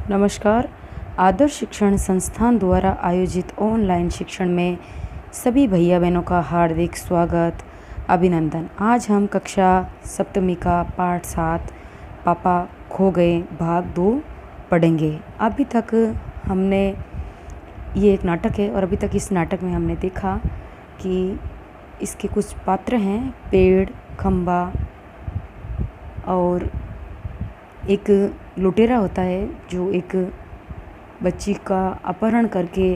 नमस्कार। आदर्श शिक्षण संस्थान द्वारा आयोजित ऑनलाइन शिक्षण में सभी भैया बहनों का हार्दिक स्वागत, अभिनंदन। आज हम कक्षा सप्तमी का पाठ 7 पापा खो गए भाग 2 पढ़ेंगे। अभी तक हमने ये एक नाटक है और अभी तक इस नाटक में हमने देखा कि इसके कुछ पात्र हैं, पेड़, खंबा और एक लुटेरा होता है जो एक बच्ची का अपहरण करके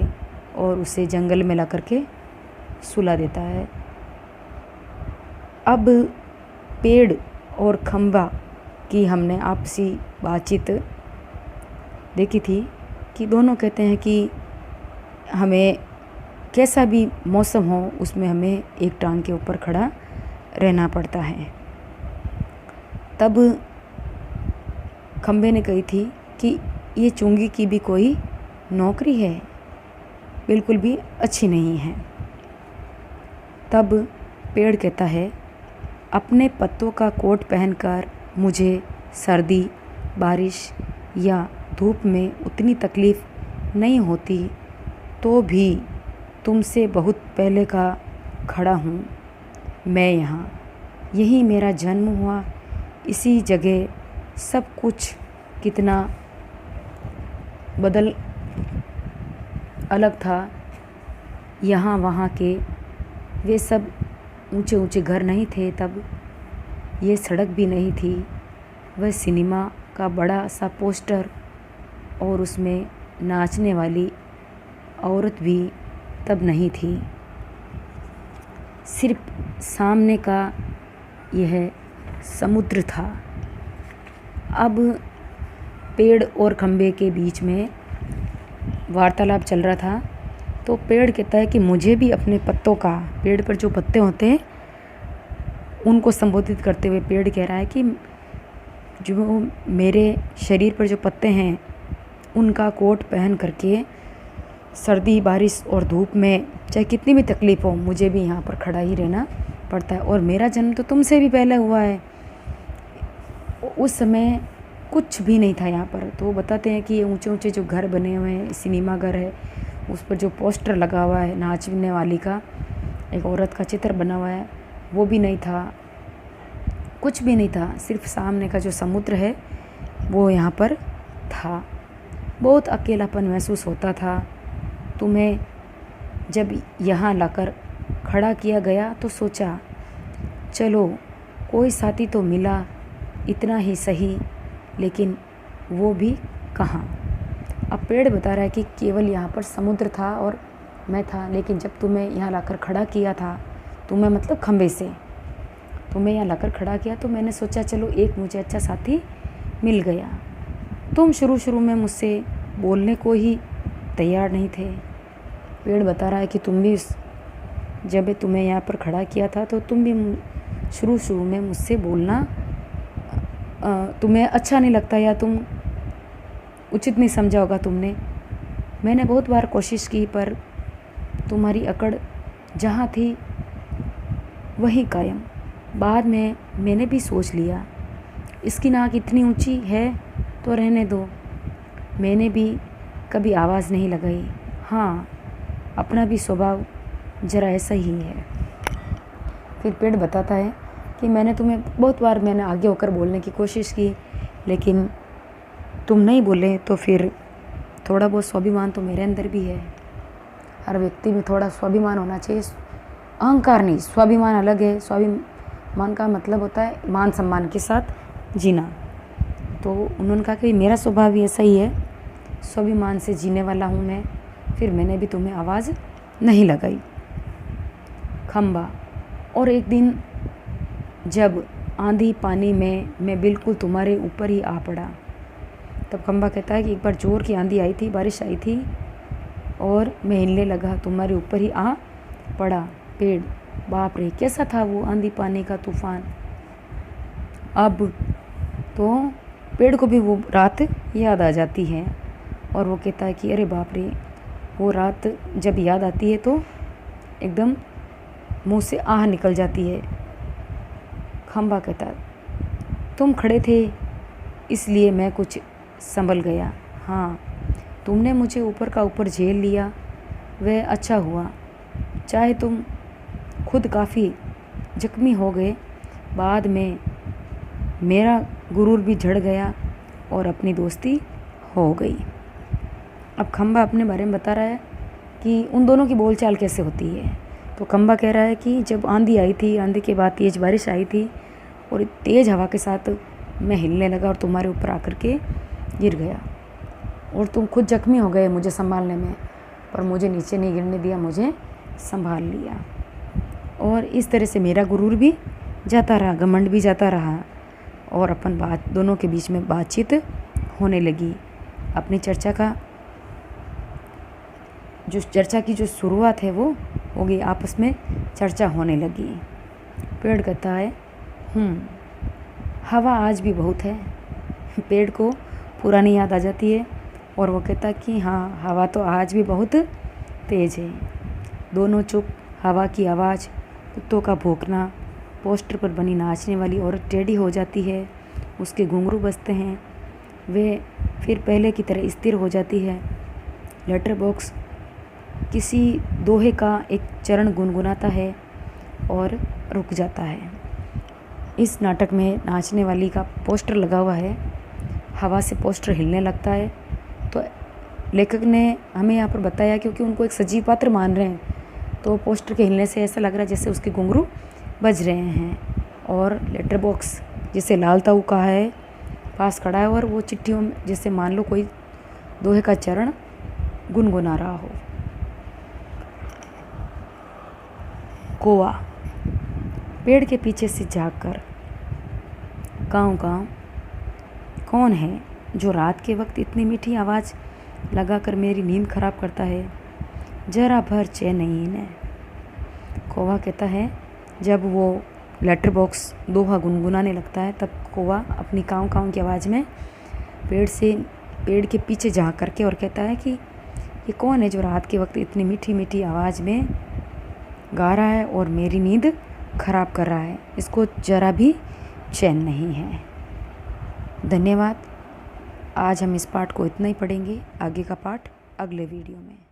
और उसे जंगल में ला करके सुला देता है। अब पेड़ और खंबा की हमने आपसी बातचीत देखी थी कि दोनों कहते हैं कि हमें कैसा भी मौसम हो उसमें हमें एक टांग के ऊपर खड़ा रहना पड़ता है। तब खंबे ने कही थी कि ये चुंगी की भी कोई नौकरी है, बिल्कुल भी अच्छी नहीं है। तब पेड़ कहता है, अपने पत्तों का कोट पहनकर मुझे सर्दी, बारिश या धूप में उतनी तकलीफ़ नहीं होती, तो भी तुमसे बहुत पहले का खड़ा हूँ। मैं यहाँ, यही मेरा जन्म हुआ, इसी जगह सब कुछ कितना बदल अलग था। यहाँ वहाँ के वे सब ऊंचे ऊंचे घर नहीं थे, तब ये सड़क भी नहीं थी। वह सिनेमा का बड़ा सा पोस्टर और उसमें नाचने वाली औरत भी तब नहीं थी। सिर्फ सामने का यह समुद्र था। अब पेड़ और खंबे के बीच में वार्तालाप चल रहा था। तो पेड़ कहता है कि मुझे भी अपने पत्तों का, पेड़ पर जो पत्ते होते हैं उनको संबोधित करते हुए पेड़ कह रहा है कि जो मेरे शरीर पर जो पत्ते हैं उनका कोट पहन करके सर्दी, बारिश और धूप में चाहे कितनी भी तकलीफ़ हो, मुझे भी यहाँ पर खड़ा ही रहना पड़ता है। और मेरा जन्म तो तुमसे भी पहले हुआ है। उस समय कुछ भी नहीं था यहाँ पर। तो वो बताते हैं कि ये ऊंचे ऊंचे जो घर बने हुए हैं, सिनेमा घर है, उस पर जो पोस्टर लगा हुआ है नाचने वाली का, एक औरत का चित्र बना हुआ है, वो भी नहीं था। कुछ भी नहीं था, सिर्फ सामने का जो समुद्र है वो यहाँ पर था। बहुत अकेलापन महसूस होता था। तुम्हें जब यहाँ लाकर खड़ा किया गया तो सोचा चलो कोई साथी तो मिला, इतना ही सही, लेकिन वो भी कहाँ। अब पेड़ बता रहा है कि केवल यहाँ पर समुद्र था और मैं था, लेकिन जब तुम्हें यहाँ लाकर खड़ा किया था, तुम्हें मतलब खंबे से तुम्हें यहाँ लाकर खड़ा किया, तो मैंने सोचा चलो एक मुझे अच्छा साथी मिल गया। तुम शुरू में मुझसे बोलने को ही तैयार नहीं थे। पेड़ बता रहा है कि तुम भी जब तुम्हें यहाँ पर खड़ा किया था तो तुम भी शुरू में मुझसे बोलना तुम्हें अच्छा नहीं लगता या तुम उचित नहीं समझा होगा तुमने। मैंने बहुत बार कोशिश की पर तुम्हारी अकड़ जहाँ थी वहीं कायम। बाद में मैंने भी सोच लिया इसकी नाक इतनी ऊंची है तो रहने दो। मैंने भी कभी आवाज़ नहीं लगाई। हाँ, अपना भी स्वभाव ज़रा ऐसा ही है। फिर पेड़ बताता है कि मैंने तुम्हें बहुत बार आगे होकर बोलने की कोशिश की, लेकिन तुम नहीं बोले। तो फिर थोड़ा बहुत स्वाभिमान तो मेरे अंदर भी है। हर व्यक्ति में थोड़ा स्वाभिमान होना चाहिए। अहंकार नहीं, स्वाभिमान अलग है। स्वाभिमान का मतलब होता है मान सम्मान के साथ जीना। तो उन्होंने कहा कि मेरा स्वभाव भी ऐसा ही है, स्वाभिमान से जीने वाला हूँ मैं। फिर मैंने भी तुम्हें आवाज़ नहीं लगाई। खंबा, और एक दिन जब आंधी पानी में मैं बिल्कुल तुम्हारे ऊपर ही आ पड़ा। तब खंबा कहता है कि एक बार जोर की आंधी आई थी, बारिश आई थी और मैं हिलने लगा, तुम्हारे ऊपर ही आ पड़ा। पेड़, बाप रे कैसा था वो आंधी पानी का तूफान। अब तो पेड़ को भी वो रात याद आ जाती है और वो कहता है कि अरे बाप रे, वो रात जब याद आती है तो एकदम मुंह से आह निकल जाती है। खंबा कहता, तुम खड़े थे इसलिए मैं कुछ संभल गया, हाँ, तुमने मुझे ऊपर का ऊपर झेल लिया, वह अच्छा हुआ। चाहे तुम खुद काफ़ी जख्मी हो गए, बाद में मेरा गुरूर भी झड़ गया और अपनी दोस्ती हो गई। अब खंबा अपने बारे में बता रहा है कि उन दोनों की बोलचाल कैसे होती है। तो खंबा कह रहा है कि जब आंधी आई थी, आंधी के बाद तेज़ बारिश आई थी और तेज़ हवा के साथ मैं हिलने लगा और तुम्हारे ऊपर आकर के गिर गया और तुम खुद जख्मी हो गए मुझे संभालने में, पर मुझे नीचे नहीं गिरने दिया, मुझे संभाल लिया। और इस तरह से मेरा गुरूर भी जाता रहा, घमंड भी जाता रहा और अपन दोनों के बीच में बातचीत होने लगी। अपनी चर्चा की जो शुरुआत है वो हो गई, आपस में चर्चा होने लगी। पेड़ कहता है हवा आज भी बहुत है। पेड़ को पुरानी याद आ जाती है और वो कहता है कि हाँ, हवा तो आज भी बहुत तेज़ है। दोनों चुप। हवा की आवाज़, कुत्तों का भौंकना, पोस्टर पर बनी नाचने वाली औरत टेढ़ी हो जाती है, उसके घुंघरू बजते हैं, वे फिर पहले की तरह स्थिर हो जाती है। लेटर बॉक्स किसी दोहे का एक चरण गुनगुनाता है और रुक जाता है। इस नाटक में नाचने वाली का पोस्टर लगा हुआ है, हवा से पोस्टर हिलने लगता है। तो लेखक ने हमें यहाँ पर बताया क्योंकि उनको एक सजीव पात्र मान रहे हैं, तो पोस्टर के हिलने से ऐसा लग रहा है जैसे उसके घुंघरू बज रहे हैं। और लेटर बॉक्स जिसे लाल ताऊ कहा है पास खड़ा है और वो चिट्ठियों में जैसे मान लो कोई दोहे का चरण गुनगुना रहा हो। कौवा पेड़ के पीछे से झांककर, काँव काँव, कौन है जो रात के वक्त इतनी मीठी आवाज़ लगाकर मेरी नींद खराब करता है, जरा भर चैन नहीं इन्हें। कौवा कहता है जब वो लेटर बॉक्स दोहा गुनगुनाने लगता है तब कौवा अपनी काँव काँव की आवाज़ में पेड़ के पीछे झाँक करके और कहता है कि ये कौन है जो रात के वक्त इतनी मीठी मीठी आवाज़ में गा रहा है और मेरी नींद खराब कर रहा है, इसको ज़रा भी चैन नहीं है। धन्यवाद। आज हम इस पाठ को इतना ही पढ़ेंगे, आगे का पाठ अगले वीडियो में।